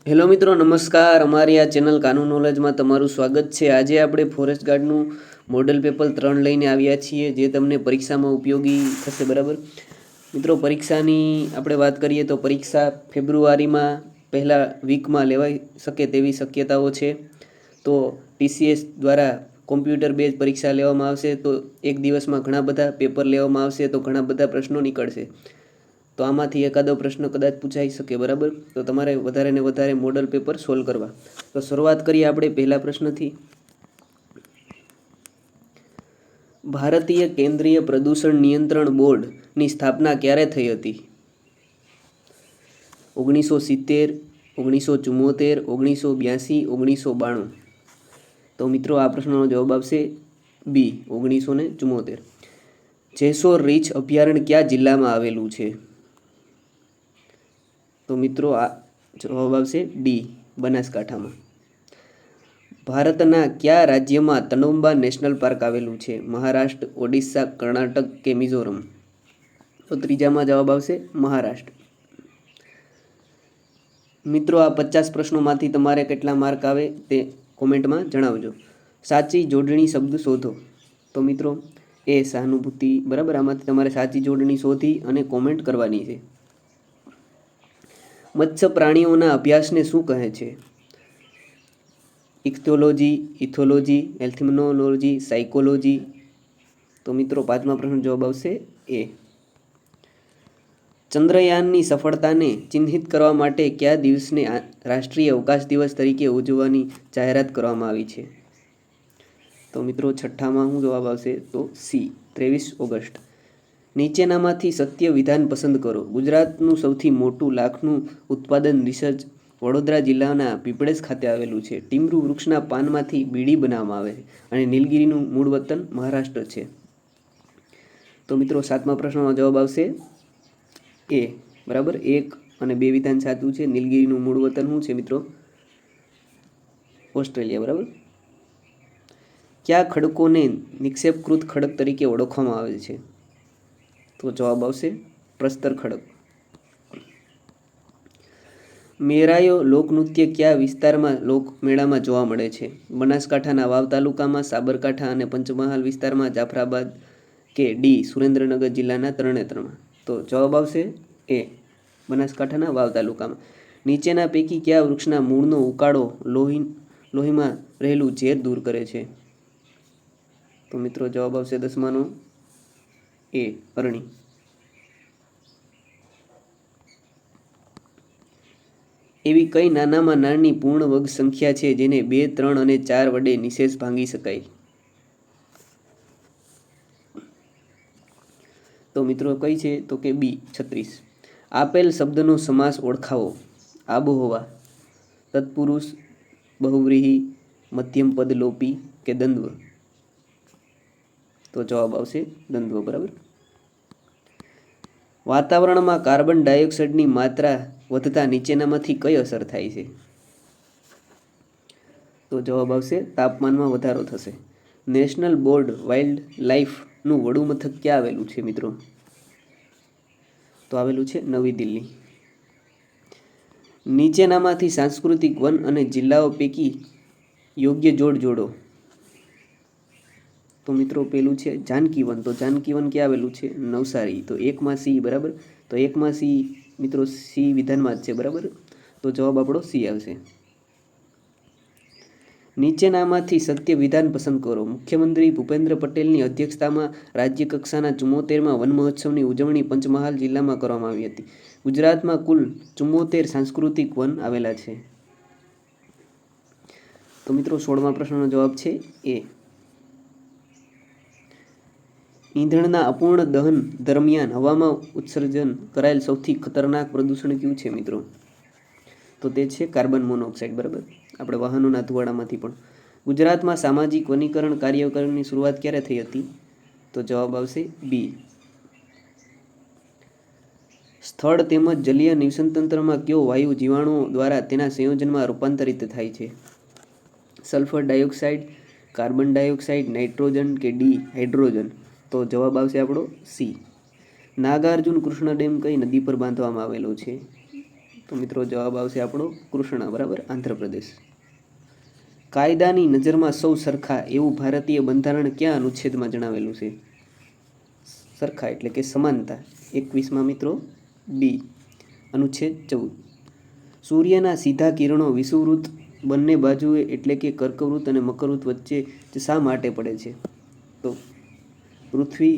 Hello મિત્રો, નમસ્કાર. અમારી આ ચેનલ કાનૂન નોલેજમાં તમારું સ્વાગત છે. આજે આપણે ફોરેસ્ટ ગાર્ડનું મોડલ પેપર 3 લઈને આવ્યા છીએ, જે તમને પરીક્ષામાં ઉપયોગી થશે. બરાબર મિત્રો, પરીક્ષાની આપણે વાત કરીએ તો પરીક્ષા ફેબ્રુઆરીમાં પહેલા વીકમાં લેવાઈ શકે તેવી શક્યતાઓ છે. તો TCS દ્વારા કોમ્પ્યુટર બેઝ પરીક્ષા લેવામાં આવશે. તો એક દિવસમાં ઘણા બધા પેપર લેવામાં આવશે, તો ઘણા બધા પ્રશ્નો નીકળશે. તો આમાંથી એકાદો પ્રશ્ન કદાચ પૂછાઈ શકે. બરાબર, તો તમારે વધારે ને વધારે મોડલ પેપર સોલ્વ કરવા. તો શરૂઆત કરીએ આપણે પહેલા પ્રશ્નથી. ભારતીય કેન્દ્રીય પ્રદૂષણ નિયંત્રણ બોર્ડની સ્થાપના ક્યારે થઈ હતી? 1970, 1974, 1982, 1992. તો મિત્રો આ પ્રશ્નનો જવાબ આવશે બી, 1974. જેસોર રીંછ અભયારણ્ય કયા જિલ્લામાં આવેલું છે? તો મિત્રો આ જવાબ આવશે ડી, બનાસકાંઠામાં. ભારતના કયા રાજ્યમાં તનોંબા નેશનલ પાર્ક આવેલું છે? મહારાષ્ટ્ર, ઓડિશા, કર્ણાટક કે મિઝોરમ? તો ત્રીજામાં જવાબ આવશે મહારાષ્ટ્ર. મિત્રો આ 50 પ્રશ્નોમાંથી તમારે કેટલા માર્ક આવે તે કોમેન્ટમાં જણાવજો. સાચી જોડણી શબ્દ શોધો. તો મિત્રો એ સહાનુભૂતિ. બરાબર, આમાંથી તમારે સાચી જોડણી શોધી અને કોમેન્ટ કરવાની છે. મત્સ્ય પ્રાણીઓના અભ્યાસને શું કહે છે? ઇક્થોલોજી, ઇથોલોજી, એલ્થિમનોલોજી, સાયકોલોજી? તો મિત્રો પાંચમા પ્રશ્નનો જવાબ આવશે એ. ચંદ્રયાનની સફળતાને ચિહ્નિત કરવા માટે કયા દિવસને રાષ્ટ્રીય અવકાશ દિવસ તરીકે ઉજવવાની જાહેરાત કરવામાં આવી છે? તો મિત્રો છઠ્ઠામાં શું જવાબ આવશે? તો સી, 23 ઓગસ્ટ. નીચેનામાંથી સત્ય વિધાન પસંદ કરો. ગુજરાતનું સૌથી મોટું લાખનું ઉત્પાદન રિસર્ચ વડોદરા જિલ્લાના પીપળેજ ખાતે આવેલું છે. ટીમરૂ વૃક્ષના પાનમાંથી બીડી બનાવવામાં આવે છે અને નીલગિરીનું મૂળ વતન મહારાષ્ટ્ર છે. તો મિત્રો સાતમા પ્રશ્નનો જવાબ આવશે એ. બરાબર, 1 અને 2 વિધાન સાચું છે. નીલગિરીનું મૂળ વતન શું છે મિત્રો? ઓસ્ટ્રેલિયા. બરાબર. કયા ખડકોને નિક્ષેપકૃત ખડક તરીકે ઓળખવામાં આવે છે? તો જવાબ આવશે પ્રસ્તર ખડક. મેરાયો લોકનૃત્ય કયા વિસ્તારમાં લોકમેળામાં જોવા મળે છે? બનાસકાંઠાના વાવ તાલુકામાં, સાબરકાંઠા અને પંચમહાલ વિસ્તારમાં, જાફરાબાદ કે ડી, સુરેન્દ્રનગર જિલ્લાના તરણેતરમાં? તો જવાબ આવશે એ, બનાસકાંઠાના વાવ તાલુકામાં. નીચેના પૈકી કયા વૃક્ષના મૂળનો ઉકાળો લોહીમાં રહેલું ઝેર દૂર કરે છે? તો મિત્રો જવાબ આવશે 10માનો એ, અરણી. એવી કઈ નાનામાં નાની પૂર્ણ વર્ગ સંખ્યા છે જેને 2, 3 અને 4 વડે નિશેષ ભાંગી શકાય? તો મિત્રો કઈ છે? તો કે બી, 36. આપેલ શબ્દનો સમાસ ઓળખાવો. આબોહવા, તત્પુરુષ, બહુવ્રીહી, મધ્યમ પદ લોપી કે દ્વંદ્વ? તો જવાબ આવશે દ્વંદ્વ. બરાબર. વાતાવરણમાં કાર્બન ડાયોક્સાઇડની માત્રા વધતા નીચેનામાંથી કઈ અસર થાય છે? તો જવાબ આવશે તાપમાનમાં વધારો થશે. નેશનલ બોર્ડ વાઇલ્ડ લાઈફનું વડુ મથક ક્યાં આવેલું છે મિત્રો? તો આવેલું છે નવી દિલ્હી. નીચેનામાંથી સાંસ્કૃતિક વન અને જિલ્લાઓ પૈકી યોગ્ય જોડ જોડો. તો મિત્રો પેલું છે જાનકી વન. તો જાનકી વન ક્યાં આવેલું છે? નવસારી. તો 1માં સી. બરાબર, તો 1માં સી મિત્રો સી વિધાનમાં જ છે. બરાબર, તો જવાબ આપણો સી આવશે. નીચેનામાંથી સત્ય વિધાન પસંદ કરો. મુખ્યમંત્રી ભૂપેન્દ્ર પટેલની અધ્યક્ષતામાં રાજ્ય કક્ષાના 74માં વન મહોત્સવની ઉજવણી પંચમહાલ જિલ્લામાં કરવામાં આવી હતી. ગુજરાતમાં કુલ 74 સાંસ્કૃતિક વન આવેલા છે. તો મિત્રો 16મા પ્રશ્નનો જવાબ છે એ. ઈંધણના અપૂર્ણ દહન દરમિયાન હવામાં ઉત્સર્જન કરાયેલ સૌથી ખતરનાક પ્રદૂષણ કયું છે મિત્રો? તો તે છે કાર્બન મોનોક્સાઇડ. બરાબર, આપણે વાહનોના ધુવાડામાંથી પણ. ગુજરાતમાં સામાજિક વનીકરણ કાર્યક્રમની શરૂઆત ક્યારે થઈ હતી? તો જવાબ આવશે બી. સ્થળ તેમજ જલીય નિવસનતંત્રમાં કયો વાયુ જીવાણુઓ દ્વારા તેના સંયોજનમાં રૂપાંતરિત થાય છે? Sulphur dioxide, carbon dioxide, nitrogen કે ડી, હાઇડ્રોજન? તો જવાબ આવશે આપણો સી. નાગાર્જુન કૃષ્ણ ડેમ કઈ નદી પર બાંધવામાં આવેલો છે? તો મિત્રો જવાબ આવશે આપણો કૃષ્ણા, બરાબર, આંધ્રપ્રદેશ. કાયદાની નજરમાં સૌ સરખા એવું ભારતીય બંધારણ કયા અનુચ્છેદમાં જણાવેલું છે? સરખા એટલે કે સમાનતા. 21માં મિત્રો બી, અનુચ્છેદ 14. સૂર્યના સીધા કિરણો વિષુવવૃત્ત બંને બાજુએ એટલે કે કર્કવૃત્ત અને મકરવૃત્ત વચ્ચે જ શા માટે પડે છે? તો પૃથ્વી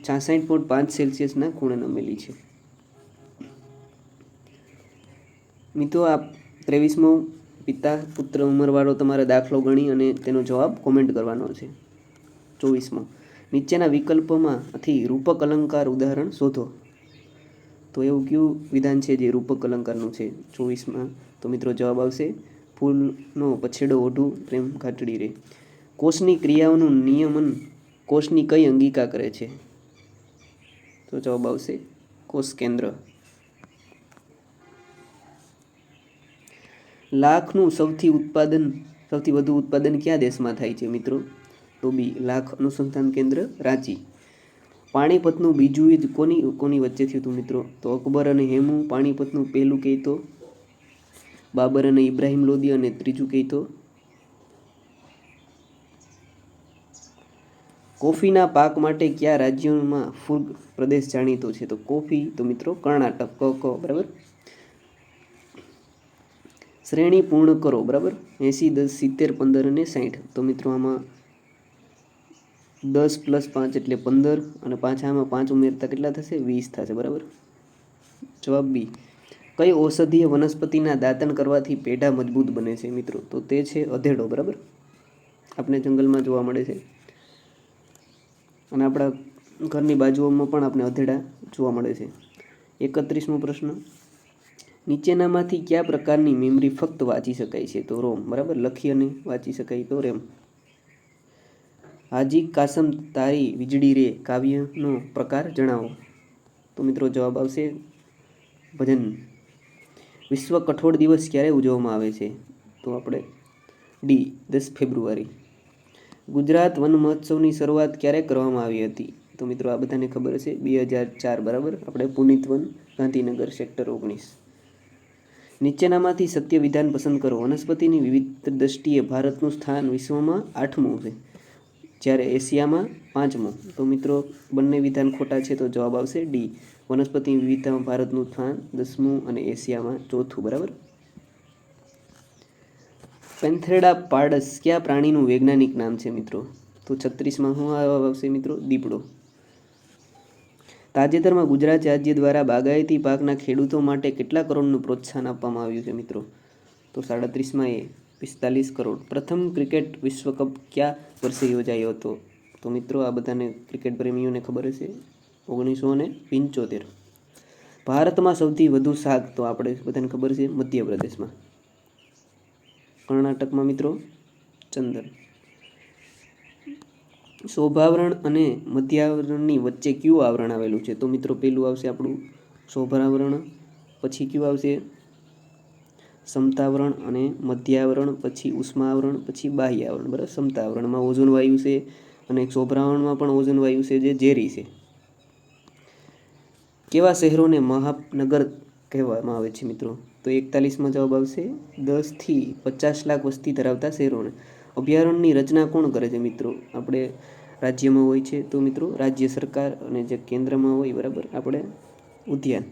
66.5 સેલ્સિયસના ખૂણે નમેલી છે. મિત્રો આ 23મો પિતા પુત્ર ઉંમરવાળો તમારે દાખલો ગણી અને તેનો જવાબ કોમેન્ટ કરવાનો છે. 24મો, નીચેના વિકલ્પોમાંથી રૂપક અલંકાર ઉદાહરણ શોધો. તો એવું કયું વિધાન છે જે રૂપક અલંકારનું છે? 24માં તો મિત્રો જવાબ આવશે ફૂલનો પછેડો ઓઢું પ્રેમ ઘાટડી રે. કોષની ક્રિયાઓનું નિયમન કોષની કઈ અંગિકા કરે છે? તો જવાબ આવશે કોષ કેન્દ્ર. લાખનું સૌથી વધુ ઉત્પાદન કયા દેશમાં થાય છે મિત્રો? તો બી, લાખ અનુસંધાન કેન્દ્ર રાંચી. પાણીપતનું બીજું યુદ્ધ કોની વચ્ચે થયું હતું મિત્રો? તો અકબર અને હેમુ. પાણીપતનું પહેલું કહે તો બાબર અને ઇબ્રાહિમ લોદી, અને ત્રીજું કહે તો કોફીના પાક માટે કયા રાજ્યોમાં ફુર્ગ પ્રદેશ જાણીતો છે? તો કોફી તો મિત્રો કર્ણાટક, ક બરાબર. શ્રેણી પૂર્ણ કરો, બરાબર. 80, 10, 70, 15 અને 60. તો મિત્રો આમાં 10 + 5 એટલે 15, અને પાછામાં 5 ઉમેરતા કેટલા થશે? 20 થશે, બરાબર. જવાબ બી. કઈ ઔષધીય વનસ્પતિના દાંતણ કરવાથી પેઢા મજબૂત બને છે મિત્રો? તો તે છે અધેડો, બરાબર. આપણે જંગલમાં જોવા મળે છે અને આપણા ઘરની બાજુઓમાં પણ આપણે અધેડા જોવા મળે છે. 31મો પ્રશ્ન, નીચેનામાંથી કયા પ્રકારની મેમરી ફક્ત વાંચી શકાય છે? તો રોમ, બરાબર. લખી અને વાંચી શકાય તો રેમ. હાજી કાસમ તારી વીજળી રે કાવ્યનો પ્રકાર જણાવો. તો મિત્રો જવાબ આવશે ભજન. વિશ્વ કઠોળ દિવસ ક્યારે ઉજવવામાં આવે છે? તો આપણે ડી, 10 ફેબ્રુઆરી. ગુજરાત વન મહોત્સવની શરૂઆત ક્યારે કરવામાં આવી હતી? તો મિત્રો આ બધાને ખબર હશે, 2004, બરાબર. આપણે પુનિત વન, ગાંધીનગર, સેક્ટર 19. નીચેનામાંથી સત્ય વિધાન પસંદ કરો. વનસ્પતિની વિવિધ દ્રષ્ટિએ ભારતનું સ્થાન વિશ્વમાં 8મું છે, જ્યારે એશિયામાં 5મું. તો મિત્રો બંને વિધાન ખોટા છે, તો જવાબ આવશે ડી, વનસ્પતિ વિવિધતામાં ભારતનું સ્થાન 10મું અને એશિયામાં 4થું, બરાબર. પેન્થેરા પાર્ડસ કયા પ્રાણીનું વૈજ્ઞાનિક નામ છે મિત્રો? તો 36માં શું આવશે મિત્રો? દીપડો. તાજેતરમાં ગુજરાત રાજ્ય દ્વારા બાગાયતી પાકના ખેડૂતો માટે કેટલા કરોડનું પ્રોત્સાહન આપવામાં આવ્યું છે મિત્રો? તો 37માં એ 45 કરોડ. પ્રથમ ક્રિકેટ વિશ્વકપ કયા વર્ષે યોજાયો હતો? તો મિત્રો આ બધાને ક્રિકેટ પ્રેમીઓને ખબર હશે, 1975. ભારતમાં સૌથી વધુ શાક, તો આપણે બધાને ખબર છે મધ્યપ્રદેશમાં. કર્ણાટકમાં મિત્રો ચંદન. શોભાવરણ અને મધ્યાવરણની વચ્ચે કયું આવરણ આવેલું છે? તો મિત્રો પેલું આવશે આપણું શોભાવરણ, પછી કયું આવશે સમતાવરણ, અને મધ્યાવરણ, પછી ઉષ્માવરણ, પછી બાહ્યાવરણ, બરાબર. સમતાવરણમાં ઓઝોન વાયુ છે, અને શોભાવરણમાં પણ ઓઝોન વાયુ છે જે ઝેરી છે. કેવા શહેરોને મહાનગર કહેવામાં આવે છે મિત્રો? તો 41માં જવાબ આવશે 10 થી 50 લાખ વસ્તી ધરાવતા શહેરોને. અભયારણ્યની રચના કોણ કરે છે મિત્રો? આપણે રાજ્યમાં હોય છે, તો મિત્રો રાજ્ય સરકાર, અને જે કેન્દ્રમાં હોય, બરાબર, આપણે ઉદ્યાન.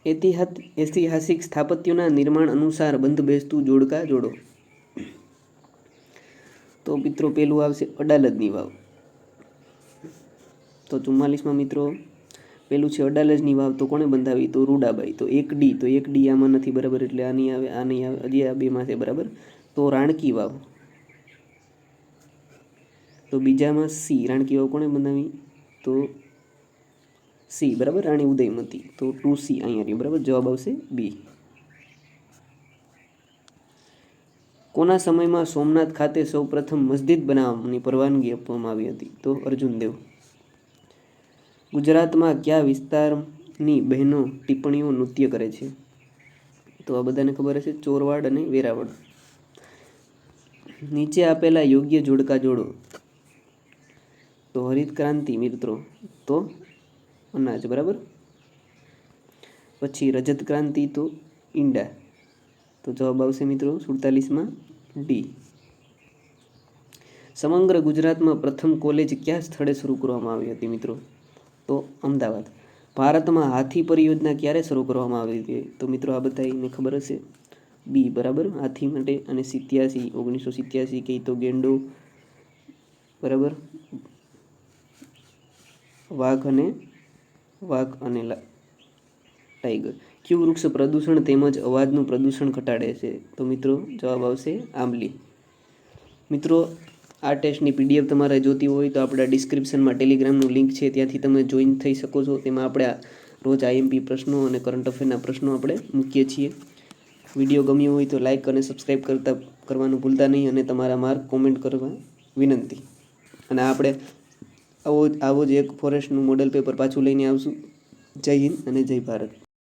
ઐતિહાસિક સ્થાપત્યોના નિર્માણ અનુસાર બંધ બેસતું જોડકા જોડો. તો મિત્રો પેલું આવશે અડાલજની વાવ. તો 44માં મિત્રો પેલું છે અડાલજની વાવ, તો કોણે બંધાવી? તો રૂડાબાઈ. તો 1D, તો 1D આમાં નથી, બરાબર, એટલે આ નહીં આવે, આ નહીં આવે, હજી આ બેમાં છે, બરાબર. તો રાણકી વાવ. તો બીજામાં સી, રાણકી વાવ કોણે બનાવી? તો સી, બરાબર, રાણી ઉદયમતી. તો 2C અહીંયા રહ્યું, બરાબર. જવાબ આવશે બી. કોના સમયમાં સોમનાથ ખાતે સૌપ્રથમ મસ્જિદ બનાવવાની પરવાનગી આપવામાં આવી હતી? તો અર્જુન દેવ. ગુજરાતમાં કયા વિસ્તારની બહેનો ટિપ્પણીઓ નૃત્ય કરે છે? તો આ બધાને ખબર હશે, ચોરવાડ અને વેરાવળ. નીચે આપેલા યોગ્ય જોડકા જોડો. તો હરિત ક્રાંતિ મિત્રો, તો અનાજ, બરાબર. પછી રજત ક્રાંતિ તો ઈંડા, તો જવાબ આવશે મિત્રો 47માં ડી. સમગ્ર ગુજરાતમાં પ્રથમ કોલેજ કયા સ્થળે શરૂ કરવામાં આવી હતી મિત્રો? તો અમદાવાદ. ભારતમાં હાથી પરિયોજના ક્યારે શરૂ કરવામાં આવી હતી? તો મિત્રો આ બધાને ખબર હશે, બી બરાબર, હાથી માટે. અને 1987 કહી તો ગેંડો બરાબર, વાઘ અને ટાઈગર. કયું વૃક્ષ પ્રદૂષણ તેમજ અવાજનું પ્રદૂષણ ઘટાડે છે? તો મિત્રો જવાબ આવશે આંબલી. મિત્રો આ ટેસ્ટની પીડીએફ તમારે જોતી હોય તો આપણા ડિસ્ક્રિપ્શનમાં ટેલિગ્રામનું લિંક છે, ત્યાંથી તમે જોઈન થઈ શકો છો. તેમાં આપણે રોજ આઈએમપી પ્રશ્નો અને કરંટ અફેરના પ્રશ્નો આપણે મૂકીએ છીએ. વિડીયો ગમ્યો હોય તો લાઇક અને સબસ્ક્રાઈબ કરવાનું ભૂલતા નહીં, અને તમારા માર્ક કોમેન્ટ કરવા વિનંતી. અને આપણે આવો જ એક ફોરેસ્ટનું મોડલ પેપર પાછું લઈને આવશું. જય હિન્દ અને જય ભારત.